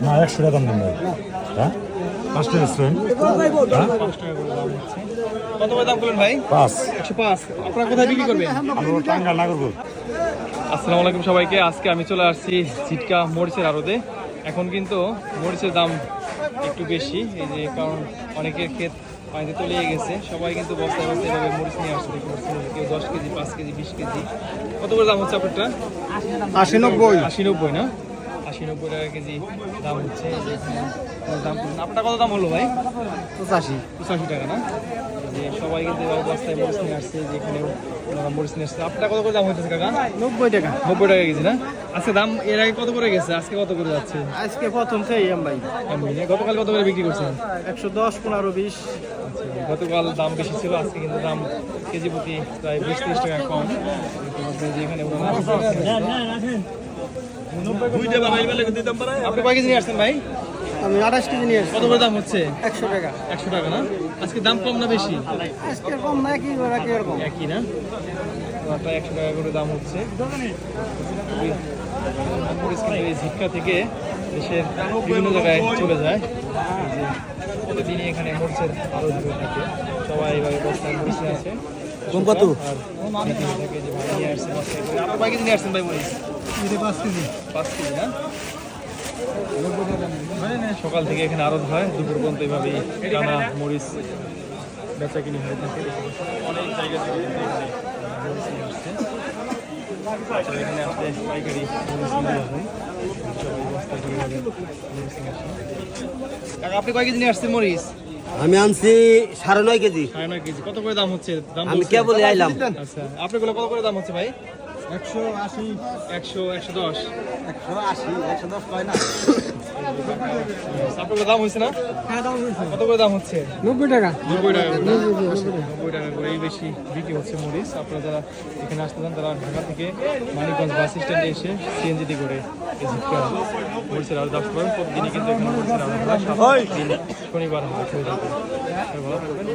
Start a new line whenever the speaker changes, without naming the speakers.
না 100 টাকা দাম দেন ভাই। হ্যাঁ 5 টাকা রেস্টুরেন্ট।
কত করে দাম বলেন ভাই?
5
105। আপনারা কোথায় বিক্রি করবেন?
আমরা টাঙ্গাইল নাগরপুর।
আসসালামু আলাইকুম সবাইকে। আজকে আমি চলে আসছি ঝিটকা মরিচের আড়তে। এখন কিন্তু মরিচের দাম একটু বেশি, এই যে কারণ অনেকের ক্ষেত পানিতে তলিয়ে গেছে। সবাই কিন্তু বস্তায় বস্তায় এভাবে মরিচ নিয়ে আসছে। কেউ 10 কেজি, 5 কেজি, 20 কেজি। কত করে দাম হচ্ছে আপনারটা?
80-90
80-90 না? 80-90 টাকা কেজি দাম হচ্ছে। দাম আপনারটা কত দাম হলো ভাই? 85 টাকা না? যে সবাই কিন্তু এবার বস্তায় মরিচ নিয়ে আসছে, যেখানেও ওনারা মরিচ নিয়ে আসছে। আপনার কত করে দাম হইতেছে কাকা?
90 টাকা।
90 টাকা কেজি না? আজকে দাম এর আগে কত করে গেছে, আজকে কত করে যাচ্ছে?
আজকে প্রথম সেই ভাই
এমনি না? গতকাল কত করে বিক্রি করছেন?
110, 15, 20।
আচ্ছা, গতকাল দাম বেশি ছিল, আজকে কিন্তু দাম কেজি প্রতি প্রায় 20-30 টাকা কম। যেখানে আপনি কয় কেজি নিয়ে আসছেন ভাই?
আমি 28 কেজি নিয়ে আসছি।
কত করে দাম হচ্ছে?
100 টাকা।
100 টাকা না? আজকে দাম কম না বেশি?
আজকে কম না, কি এরকম
একই না? ওটা 100 টাকা করে দাম হচ্ছে। মরিচ কিন্তু এই ঝিটকা থেকে দেশের বিভিন্ন জায়গায় চলে যায়। এই যে প্রতিদিনই এখানে মরিচের আরো ধরে থাকে, সবাই এইভাবে বস্তায় মরিচ নিয়ে আসে।
কত?
আর বিক্রি হয়ে থাকে যে ভাই নিয়ে আসছে বস্তায় করে। আপনার কয় কেজি নিয়ে আসছেন ভাই মরিচ?
5 কেজি।
5 কেজি না? সকাল থেকে এখানে আড়ত হয়, দুপুর পর্যন্ত এইভাবেই টানা মরিচ বেচা কিনি হয়ে থাকে। অনেক জায়গা থেকে কিন্তু এখানে মরিচ নিয়ে আসছে। এখানে আসলে পাইকারি মরিচ নিয়ে আসেন, সবাই বস্তা করে মরিচ নিয়ে আসেন। কাকা আপনি কয় কেজি নিয়ে আসছেন মরিচ?
আমি আনছি 9.5 কেজি।
9.5 কেজি। কত করে দাম হচ্ছে? দাম
আমি
বলছে?
কেবলই আইলাম।
আচ্ছা, আপনাগুলো কত করে দাম হচ্ছে ভাই?
180,
100, 110।
180, 110 কয় না?
আপনার দাম হয়েছে না?
হ্যাঁ, দাম হয়েছে
কত করে দাম হচ্ছে?
90 টাকা।
90 টাকা করে। 90 টাকা করে বেশি বিক্রি হচ্ছে মরিচ। আপনারা যারা এখানে আসতে চান তারা ঢাকা থেকে মানিকগঞ্জ বাস স্ট্যান্ডে এসে সিএনজিটি করে এই ঝিটকা মরিচের আড়ত আসতে পারেন। প্রতিদিনই কিন্তু এখানে মরিচের আড়ত হয়, সপ্তাহে 7 দিন শনিবার হাট হয়ে থাকে। ভালো থাকবেন।